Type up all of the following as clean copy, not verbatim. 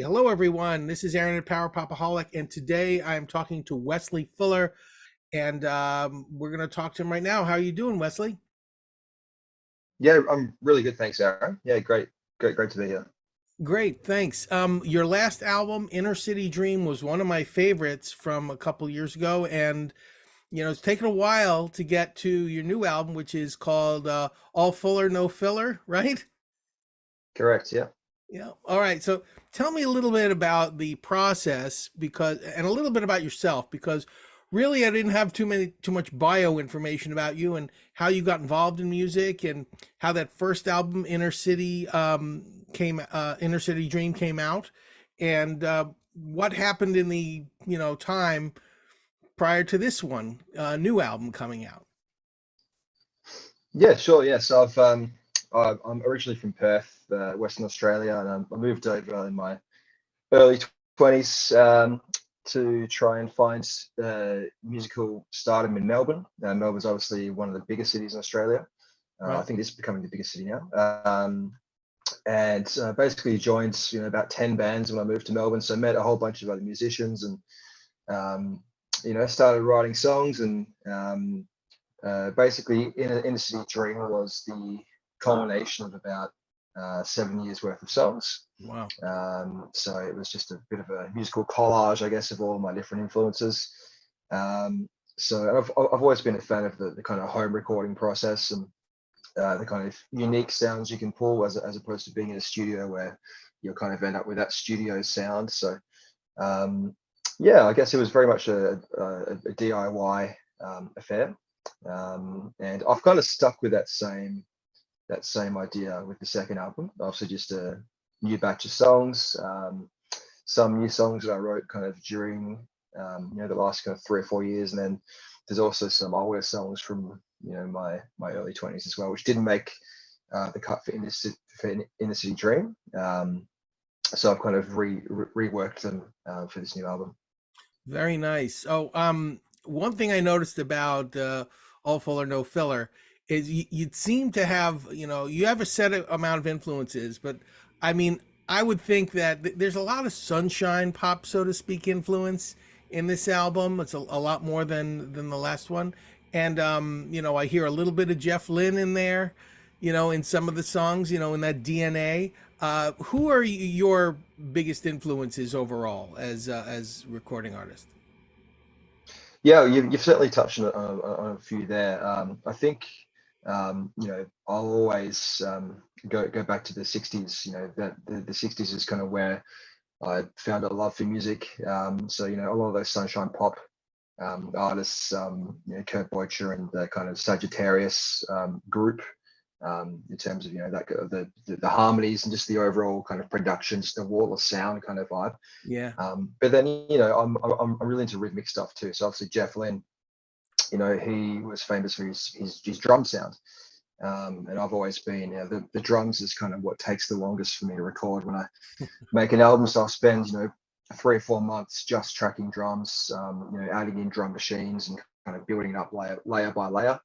Hello, everyone. This is Aaron at Power Popaholic, and today I am talking to Wesley Fuller, and we're going to talk to him right now. How are you doing, Wesley? Yeah, I'm really good, thanks, Aaron. Yeah, great to be here. Great, thanks. Your last album, Inner City Dream, was one of my favorites from a couple years ago, and it's taken a while to get to your new album, which is called All Fuller, No Filler, right? Correct, yeah. Yeah. All right. So tell me a little bit about the process and a little bit about yourself, because really I didn't have too much bio information about you and how you got involved in music and how that first album, Inner City Dream came out, and what happened in the, time prior to this one, new album coming out. Yeah, sure. Yeah, so I'm originally from Perth, Western Australia, and I moved over in my early 20s to try and find musical stardom in Melbourne. Melbourne's obviously one of the biggest cities in Australia. I Right. think it's becoming the biggest city now. And basically joined, about 10 bands when I moved to Melbourne. So met a whole bunch of other musicians and um, started writing songs and basically Inner City Dream was the culmination of about 7 years worth of songs. Wow. So it was just a bit of a musical collage, I guess, of all my different influences. So I've always been a fan of the kind of home recording process and the kind of unique sounds you can pull as opposed to being in a studio where you'll kind of end up with that studio sound. So yeah, I guess it was very much a DIY affair, and I've kind of stuck with that same idea with the second album. Obviously, just a new batch of songs, some new songs that I wrote kind of during the last kind of 3 or 4 years, and then there's also some older songs from my early 20s as well, which didn't make the cut for Inner City Dream. So I've kind of reworked them for this new album. Very nice. Oh, one thing I noticed about All Fuller No Filler is you seem to have, you have a amount of influences, but I mean, I would think that there's a lot of sunshine pop, so to speak, influence in this album. It's a lot more than the last one, and I hear a little bit of Jeff Lynne in there, in some of the songs, in that DNA. Who are your biggest influences overall as recording artist? Yeah, you've certainly touched on a few there. I think I'll always go back to the '60s. That the '60s is kind of where I found a love for music. So a lot of those sunshine pop artists, Kurt Boycher and the kind of Sagittarius group, in terms of that the harmonies and just the overall kind of production, just the wall of sound kind of vibe. Yeah. But then I'm really into rhythmic stuff too. So obviously Jeff Lynne, he was famous for his drum sound. And I've always been, the drums is kind of what takes the longest for me to record when I make an album. So I'll spend, 3 or 4 months just tracking drums, adding in drum machines and kind of building it up layer by layer.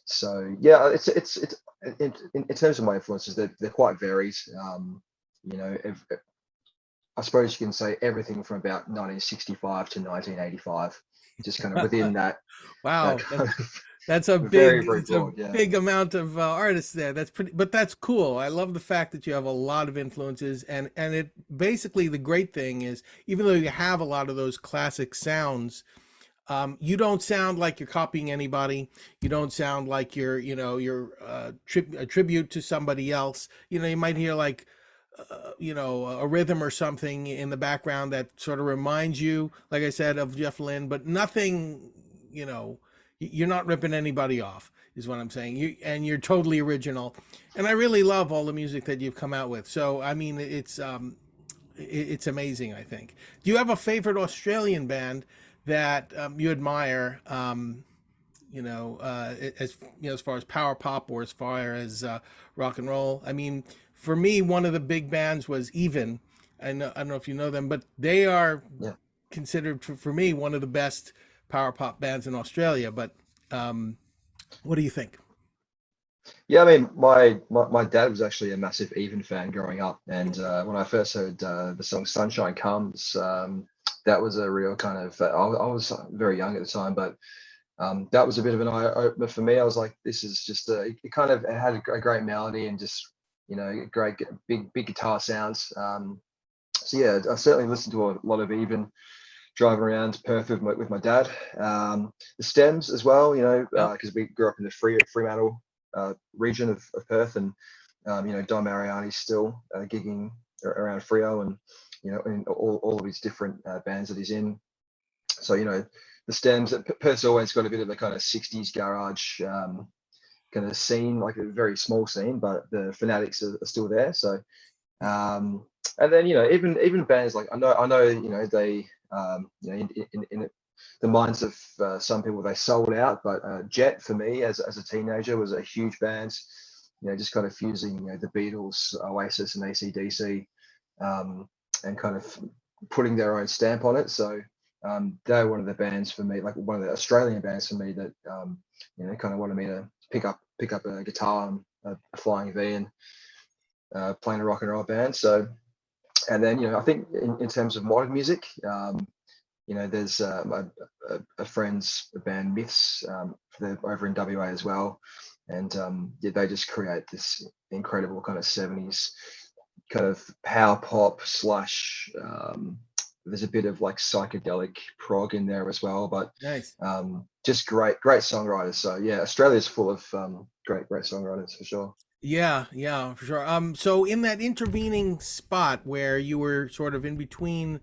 So yeah, it's in terms of my influences, they're quite varied. You know, if, I suppose you can say everything from about 1965 to 1985, just kind of within that Wow, kind of that's a very, big very it's a broad. Yeah. big amount of artists there. That's pretty, but that's cool. I love the fact that you have a lot of influences, and it basically, the great thing is, even though you have a lot of those classic sounds, you don't sound like you're copying anybody. You don't sound like you're a tribute to somebody else. You might hear like a rhythm or something in the background that sort of reminds you, like I said, of Jeff Lynne, but nothing, you're not ripping anybody off, is what I'm saying. You're totally original, and I really love all the music that you've come out with. So I mean, it's amazing, I think. Do you have a favorite Australian band that you admire? As as far as power pop or as far as rock and roll. I mean, for me, one of the big bands was Even. I don't know if you know them, but they are Yeah. considered for me one of the best power pop bands in Australia. But um, what do you think? Yeah, I mean, my dad was actually a massive Even fan growing up, and when I first heard the song "Sunshine Comes," that was a real kind of. I was very young at the time, but that was a bit of an eye opener for me. I was like, this is just it kind of it had a great melody and just great big guitar sounds. So yeah, I certainly listened to a lot of Even driving around Perth with my dad. The Stems as well, Yep. because we grew up in the Fremantle region of Perth, and Don Mariani's still gigging around Freo, and in all of his different bands that he's in. So the Stems. Perth's always got a bit of a kind of '60s garage kind of scene, like a very small scene, but the fanatics are still there. So and then even bands like I know they in the minds of some people they sold out, but Jet for me as a teenager was a huge band. Just kind of fusing the Beatles, Oasis, and AC/DC, and kind of putting their own stamp on it. So they're one of the bands for me, like one of the Australian bands for me that kind of wanted me to pick up a guitar and a flying V and playing a rock and roll band. So, and then I think in terms of modern music, there's a friend's band Myths, they're over in WA as well, and yeah, they just create this incredible kind of '70s kind of power pop slash. There's a bit of like psychedelic prog in there as well, but Nice. just great songwriters. So yeah, Australia's full of great songwriters for sure. Yeah, yeah, for sure. So in that intervening spot where you were sort of in between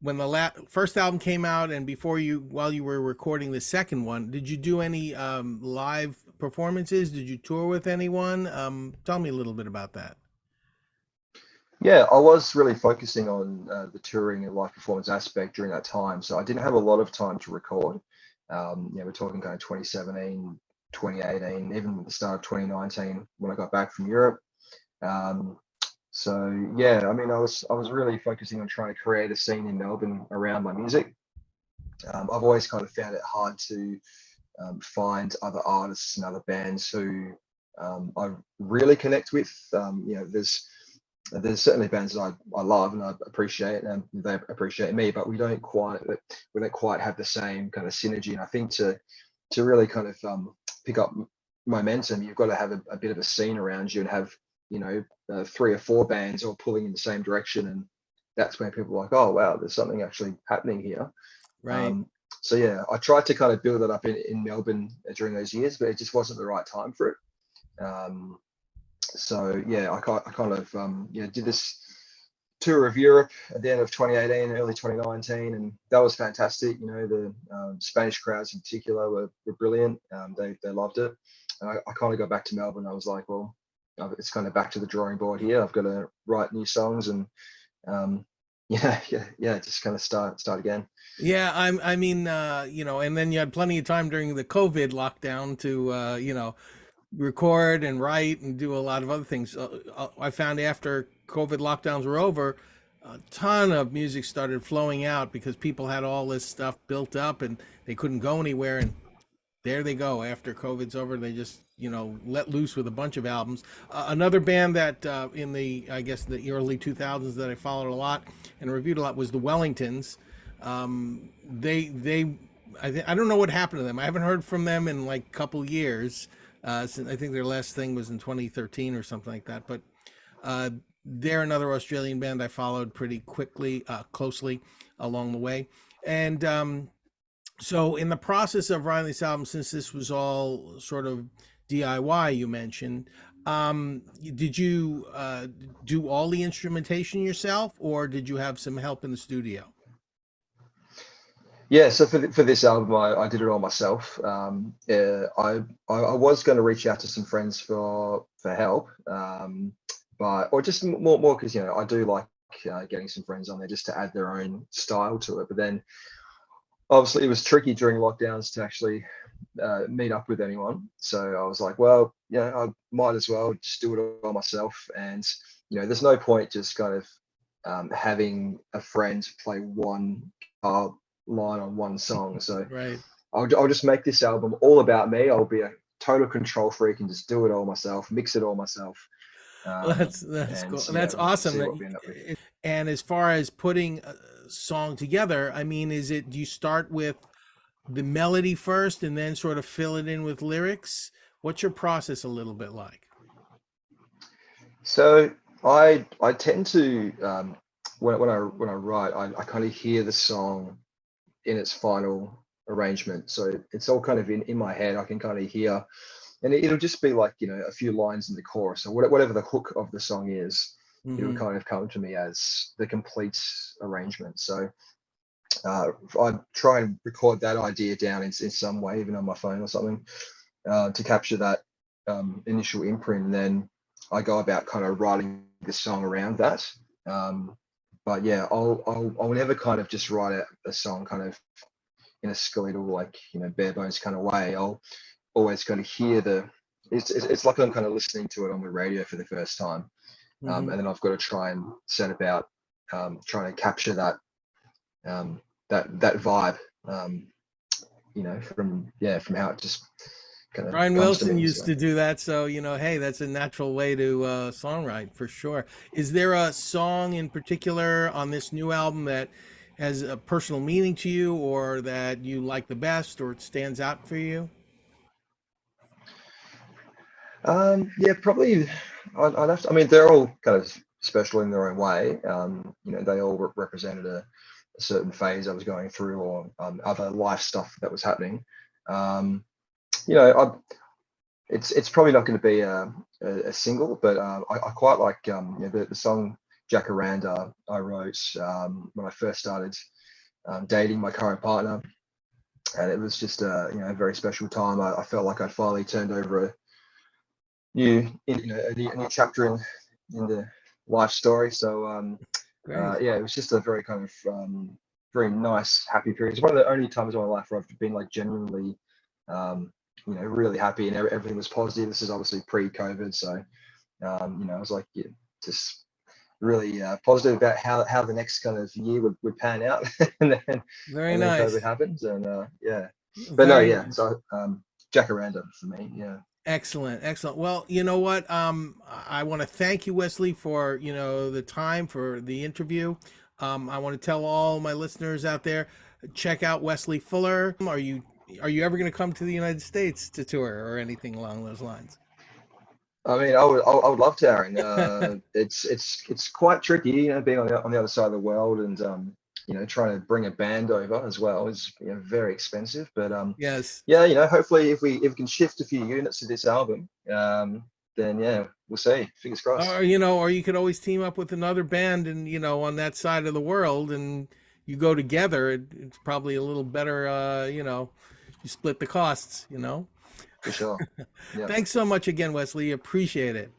when the first album came out and while you were recording the second one, did you do any live performances? Did you tour with anyone? Tell me a little bit about that. Yeah, I was really focusing on the touring and live performance aspect during that time. So I didn't have a lot of time to record. We're talking kind of 2017, 2018, even the start of 2019 when I got back from Europe. Um, so yeah, I mean, I was really focusing on trying to create a scene in Melbourne around my music. I've always kind of found it hard to find other artists and other bands who I really connect with. There's certainly bands that I love and I appreciate, and they appreciate me, but we don't quite have the same kind of synergy. And I think to really kind of pick up momentum, you've got to have a bit of a scene around you and have 3 or 4 bands all pulling in the same direction, and that's when people are like, oh wow, there's something actually happening here. Right. Um, so yeah, I tried to kind of build it up in Melbourne during those years, but it just wasn't the right time for it. So yeah, I kind of did this tour of Europe at the end of 2018, early 2019, and that was fantastic. The Spanish crowds in particular were brilliant. They loved it, and I kind of got back to Melbourne. I was like, well, it's kind of back to the drawing board here. I've got to write new songs and just kind of start again. Yeah, I mean, and then you had plenty of time during the COVID lockdown to, record and write and do a lot of other things. I found after COVID lockdowns were over, a ton of music started flowing out because people had all this stuff built up and they couldn't go anywhere. And there they go. After COVID's over, they just let loose with a bunch of albums. Another band that in the I guess the early 2000s that I followed a lot and reviewed a lot was the Wellingtons. They I don't know what happened to them. I haven't heard from them in like a couple years. Since I think their last thing was in 2013 or something like that. But they're another Australian band I followed pretty closely along the way. And so, in the process of writing this album, since this was all sort of DIY, you mentioned, did you do all the instrumentation yourself, or did you have some help in the studio? Yeah, so for this album, I did it all myself. Yeah, I was going to reach out to some friends for help, but or just more because I do like getting some friends on there just to add their own style to it. But then obviously it was tricky during lockdowns to actually meet up with anyone. So I was like, well, I might as well just do it all myself. And there's no point just kind of having a friend play one line on one song. So Right. I'll just make this album all about me. I'll be a total control freak and just do it all myself, mix it all myself, Well, um, that's and cool. That's awesome. see That what we end up with. and as far as putting a song together, I mean, is it do you start with the melody first and then sort of fill it in with lyrics? What's your process a little bit like? So I tend to when I write, I kind of hear the song in its final arrangement. So it's all kind of in my head. I can kind of hear, and it'll just be like, a few lines in the chorus or whatever the hook of the song is. It'll Hmm. kind of come to me as the complete arrangement. So I try and record that idea down in some way, even on my phone or something, to capture that initial imprint. And then I go about kind of writing the song around that. Um, but yeah, I'll never kind of just write a song kind of in a skeletal, like, bare bones kind of way. I'll always kind of hear it's like I'm kind of listening to it on the radio for the first time. Hmm. And then I've got to try and set about trying to capture um, that vibe, from how it just kind of Brian comes to Wilson me. used So to do that, so hey, that's a natural way to songwrite for sure. Is there a song in particular on this new album that has a personal meaning to you, or that you like the best, or it stands out for you? yeah, probably I'd have to. I mean, they're all kind of special in their own way. They all represented a certain phase I was going through, or other life stuff that was happening. Um, you know, I, it's probably not going to be a single, but I quite like the song Jacaranda I wrote when I first started dating my current partner, and it was just a very special time. I felt like I'd finally turned over a new chapter in the life story. So Great. yeah, it was just a very kind of very nice, happy period. It's one of the only times in my life where I've been like genuinely, really happy and everything was positive. This is obviously pre-COVID, so I was like, yeah, just really positive about how the next kind of year would pan out, and then Very and then COVID nice. happened, and yeah, but no, Very yeah. nice. So Jacaranda for me, yeah, Excellent, excellent. Well, you know what? I want to thank you, Wesley, for the time for the interview. I want to tell all my listeners out there, check out Wesley Fuller. Are you ever going to come to the United States to tour or anything along those lines? I mean, I would love to, Aaron. It's quite tricky, being on the other side of the world, and trying to bring a band over as well is very expensive. But Yes. yeah, hopefully if we can shift a few units to this album, then yeah, we'll see. Fingers crossed. Or you could always team up with another band and on that side of the world, and you go together. It's probably a little better. You split the costs. For sure. Yeah, Thanks so much again, Wesley. Appreciate it.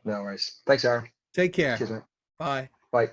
no worries. Thanks, Aaron. Take care. Cheers, mate. Bye. Bye.